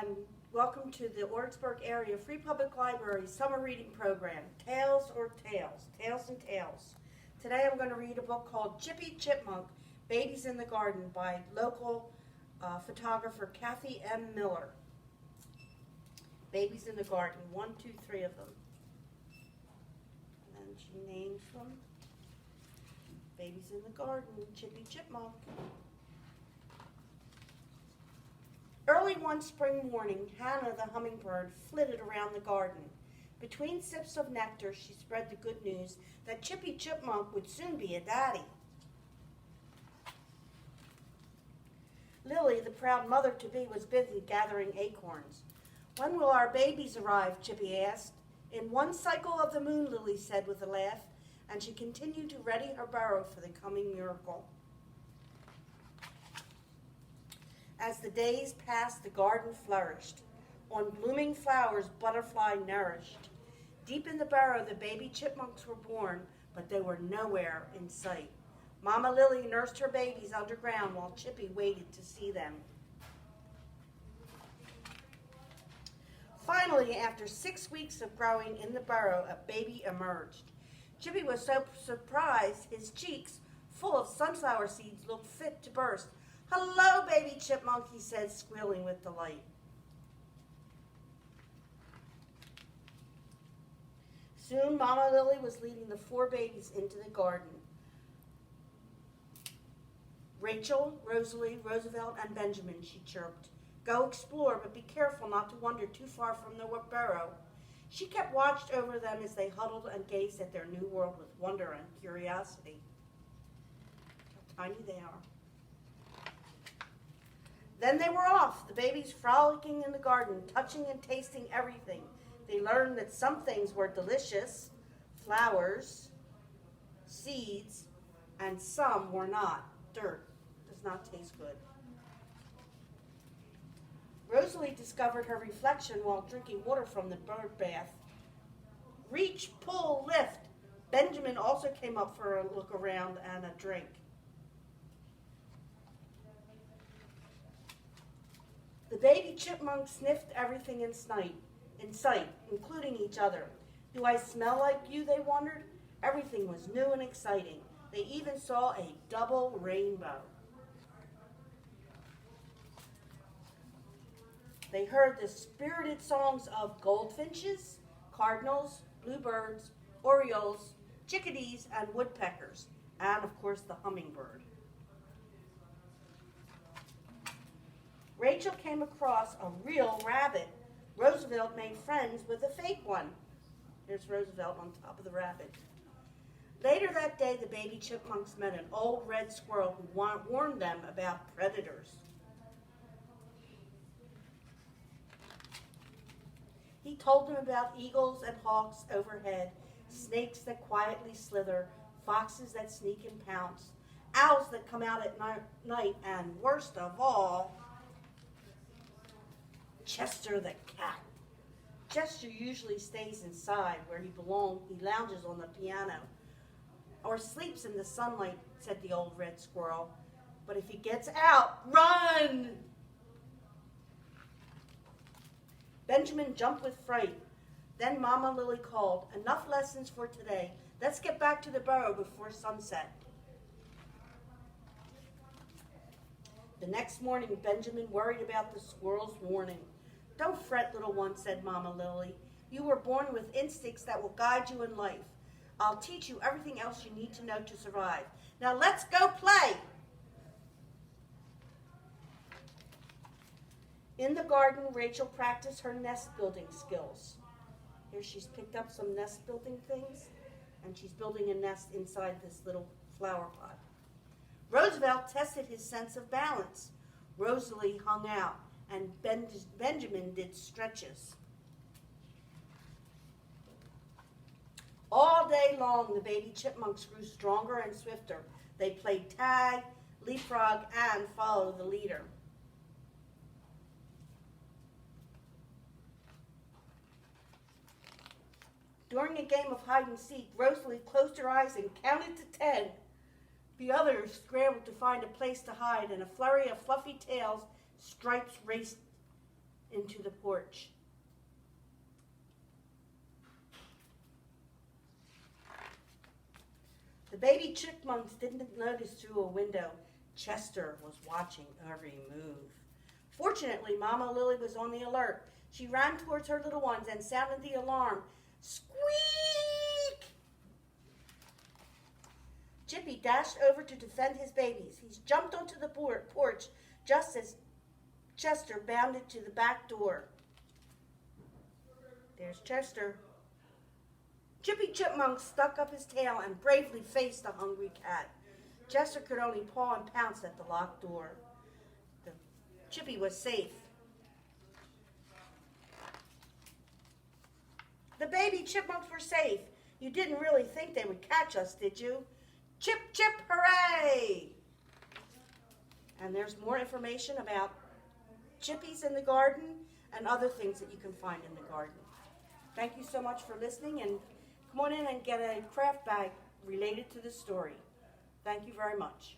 and welcome to the Ordsburg Area Free Public Library Summer Reading Program, Tales or Tales, Tales and Tales. Today I'm going to read a book called Chippy Chipmunk, Babies in the Garden by local photographer Kathy M. Miller. Babies in the Garden, 1, 2, 3 of them. And she names them Babies in the Garden, Chippy Chipmunk. Early one spring morning, Hannah the hummingbird flitted around the garden. Between sips of nectar, she spread the good news that Chippy Chipmunk would soon be a daddy. Lily, the proud mother-to-be, was busy gathering acorns. "When will our babies arrive?" Chippy asked. "In one cycle of the moon," Lily said with a laugh, and she continued to ready her burrow for the coming miracle. As the days passed, the garden flourished. On blooming flowers, butterfly nourished. Deep in the burrow, the baby chipmunks were born, but they were nowhere in sight. Mama Lily nursed her babies underground while Chippy waited to see them. Finally, after 6 weeks of growing in the burrow, a baby emerged. Chippy was so surprised, his cheeks, full of sunflower seeds, looked fit to burst. "Hello, baby chipmunk," he said, squealing with delight. Soon, Mama Lily was leading the 4 babies into the garden. "Rachel, Rosalie, Roosevelt, and Benjamin," she chirped. "Go explore, but be careful not to wander too far from the burrow." She kept watch over them as they huddled and gazed at their new world with wonder and curiosity. How tiny they are. Then they were off, the babies frolicking in the garden, touching and tasting everything. They learned that some things were delicious, flowers, seeds, and some were not. Dirt does not taste good. Rosalie discovered her reflection while drinking water from the bird bath. Reach, pull, lift. Benjamin also came up for a look around and a drink. The baby chipmunks sniffed everything in sight, including each other. "Do I smell like you?" they wondered. Everything was new and exciting. They even saw a double rainbow. They heard the spirited songs of goldfinches, cardinals, bluebirds, orioles, chickadees, and woodpeckers, and of course the hummingbird. Rachel came across a real rabbit. Roosevelt made friends with a fake one. There's Roosevelt on top of the rabbit. Later that day, the baby chipmunks met an old red squirrel who warned them about predators. He told them about eagles and hawks overhead, snakes that quietly slither, foxes that sneak and pounce, owls that come out at night, and worst of all, Chester the cat. Chester usually stays inside where he belongs. He lounges on the piano or sleeps in the sunlight, said the old red squirrel. But if he gets out, run! Benjamin jumped with fright. Then Mama Lily called, "Enough lessons for today. Let's get back to the burrow before sunset." The next morning, Benjamin worried about the squirrel's warning. "Don't fret, little one," said Mama Lily. "You were born with instincts that will guide you in life. I'll teach you everything else you need to know to survive. Now let's go play." In the garden, Rachel practiced her nest building skills. Here she's picked up some nest building things, and she's building a nest inside this little flower pot. Roosevelt tested his sense of balance. Rosalie hung out, and Benjamin did stretches. All day long, the baby chipmunks grew stronger and swifter. They played tag, leapfrog, and follow the leader. During a game of hide and seek, Rosalie closed her eyes and counted to 10. The others scrambled to find a place to hide. In a flurry of fluffy tails, Stripes raced into the porch. The baby chipmunks didn't notice through a window Chester was watching every move. Fortunately, Mama Lily was on the alert. She ran towards her little ones and sounded the alarm. Squeak! Chippy dashed over to defend his babies. He jumped onto the porch just as Chester bounded to the back door. There's Chester. Chippy Chipmunk stuck up his tail and bravely faced the hungry cat. Chester could only paw and pounce at the locked door. Chippy was safe. The baby chipmunks were safe. You didn't really think they would catch us, did you? Chip, chip, hooray! And there's more information about chippies in the garden and other things that you can find in the garden. Thank you so much for listening, and come on in and get a craft bag related to the story. Thank you very much.